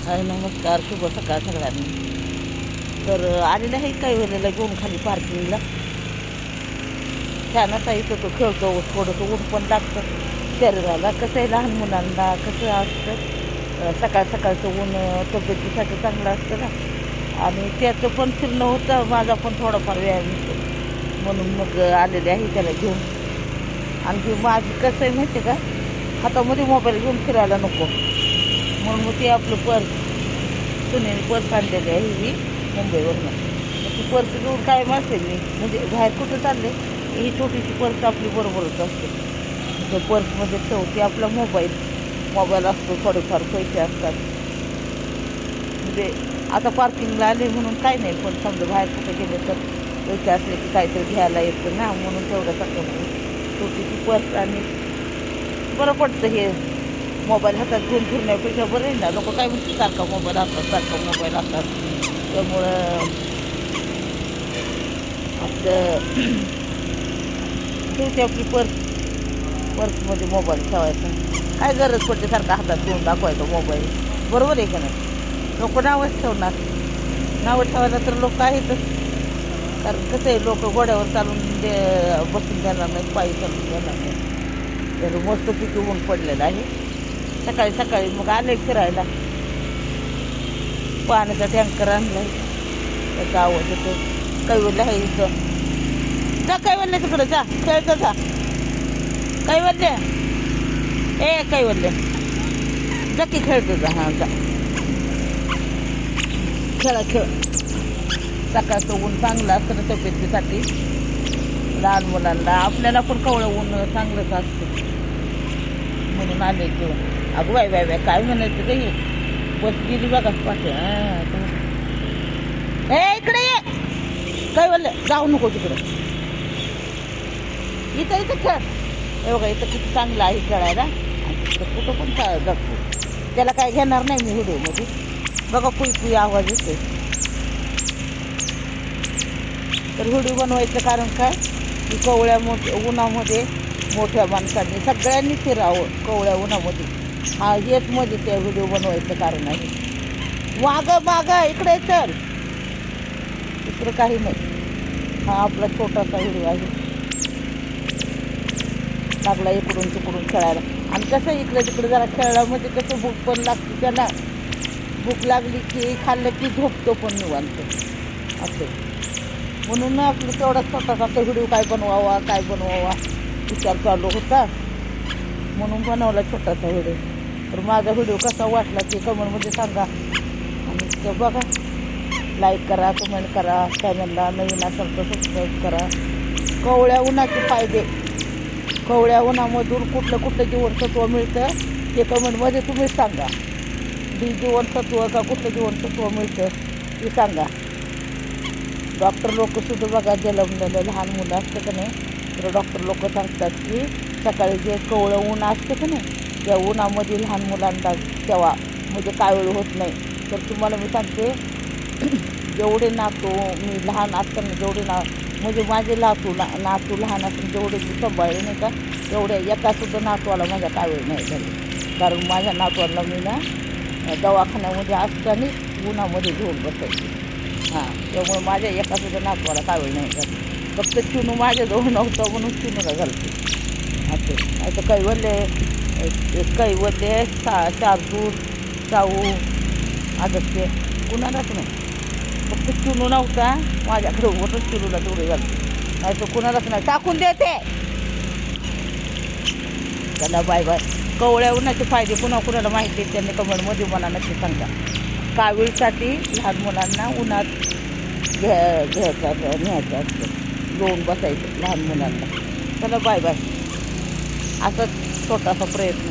हाय नमस्कार, शुभ सकाळ सगळ्यांनी. तर आलेलं आहे काही वेळेला घेऊन खाली पार्किंगला. छानच आहे इथं, तो खेळतो, थोडंसं ऊन पण लागतं शरीराला. कसं आहे, लहान मुलांना कसं असतं, सकाळ सकाळचं ऊन तब्येतीसाठी चांगलं असतं ना. आणि त्याचं पण फिरणं होतं, माझा पण थोडाफार व्यायाम होतो, म्हणून मग आलेले आहे त्याला घेऊन. आणखी माझं कसं आहे माहिती आहे का, हातामध्ये मोबाईल घेऊन फिरायला नको, म्हणून मग ते आपलं पर्स, सुनेने पर्स आणलेली आहे ही मुंबईवरनं. मग ती पर्स घेऊन काय असेल मी, म्हणजे बाहेर कुठं चालले, ही छोटीशी पर्स आपली बरोबरच असते. त्या पर्समध्ये ठेवते आपला मोबाईल असतो, थोडेफार पैसे असतात. म्हणजे आता पार्किंगला आले म्हणून काय नाही, पण समजा बाहेर कुठे गेले तर पैसे असले की काहीतरी घ्यायला येतं ना, म्हणून तेवढं टाकलं छोटीशी पर्स. आणि बरं पडतं हे मोबाईल हातात घेऊन फिरण्यापेक्षा बरं आहे ना. लोक काय म्हणतात, सारखा मोबाईल हातात. त्यामुळं आपलं ठेवते आपली पर्समध्ये मोबाईल ठेवायचा. काय गरज पडते सारखा हातात घेऊन दाखवायचा मोबाईल, बरोबर आहे का नाही. लोक नावच ठेवायला तर लोक आहेतच. कारण कसं आहे, लोक घोड्यावर चालून बसून देणार नाही, पायी चालून देणार नाही. तर मस्त पिकी ऊन पडलेलं आहे. सकाळी सकाळी मग आले फिरायला. पाण्याचा टँकर आणलाय, त्याचा आवाज येतो. कैवल्य आहे इथं, जा कैवल्य तिकडं, जा खेळतं, जा कैवल्य, कैवल्य जा की खेळतं, जा. हां जा, खेळ. सकाळचं ऊन चांगलं असतं ना तब्येतीसाठी, लहान मुलांना, आपल्याला पण कवळं ऊन चांगलंच असतं, म्हणून आले किंवा. अगं बाय काय म्हणायचं काही, बस गेली बघा पाठी. इकडे ये, काय बोललं, जाऊ नको तिकडं, इथं खेळ. हे बघा, इथं किती चांगलं आहे खेळायला. आणि तिकडं कुठं पण जगतो, त्याला काय घेणार नाही मी व्हिडिओमध्ये. बघा कुई आवाज येतो. तर व्हिडिओ बनवायचं कारण काय, की कवळ्या उन्हामध्ये मोठ्या माणसांनी सगळ्यांनी फिरावं कवळ्या उन्हामध्ये. हेच मध्ये त्या व्हिडिओ बनवायचं कारण आहे. मागं इकडे चल, इकडं काही नाही. हा आपला छोटासा व्हिडिओ आहे. लागला इकडून तिकडून खेळायला. आणि कसं इकडं तिकडं जरा खेळला म्हणजे कसं भूक पण लागते त्याला. भूक लागली की खाल्लं की झोपतो पण निवांत असं. म्हणून आपलं तेवढा छोटासा व्हिडिओ काय बनवावा विचार चालू होता, म्हणून बनवला छोटासा व्हिडिओ. तर माझा व्हिडिओ कसा वाटला ते कमेंटमध्ये सांगा. आणि ते बघा, लाईक करा, कमेंट करा, चॅनलला नवीन असेल तर सबस्क्राईब करा. कवळ्या उन्हाचे फायदे, कवळ्या उन्हामधून कुठलं जीवनसत्व मिळतं ते कमेंटमध्ये तुम्ही सांगा. जीवनसत्व का कुठलं जीवनसत्व मिळतं ते सांगा. डॉक्टर लोकसुद्धा बघा, जन्मलेलं लहान मुलं असतं का नाही, तर डॉक्टर लोक सांगतात की सकाळी जे कवळं ऊन असतं का नाही, त्या उन्हामध्ये लहान मुलांना तेव्हा म्हणजे कावीळ होत नाही. तर तुम्हाला मी सांगते, जेवढे मी लहान असताना म्हणजे माझे नातू लहान असताना जेवढे मी सांभाळले नाही का, तेवढ्या एकासुद्धा नातवाला माझ्या कावीळ नाही झाली. कारण माझ्या नातवाला मी ना दवाखान्यामध्ये असताना उन्हामध्ये घेऊन बसायची. त्यामुळे माझ्या एकासुद्धा नातवाला कावीळ नाही झाली. फक्त चिनू माझ्याजवळ नव्हतं म्हणून चिनूला घालते असं. नाही तर कैवल्य शार्दूल, साऊ, आदत्य कुणालाच नाही. फक्त चिनू नव्हता माझ्याकडे, म्हणून चिनूला तेवढे घालते, नाही तर कुणालाच नाही. टाकून देते. चला बाय. कवळ्या उन्हाचे फायदे कुणाला माहिती आहे त्यांनी कमेंटमध्ये मला नक्की सांगा. कावीळसाठी लहान मुलांना उन्हात न्यायचं असतं, घेऊन बसायचं लहान मुलांना. चला बाय. असाच छोटासा प्रयत्न.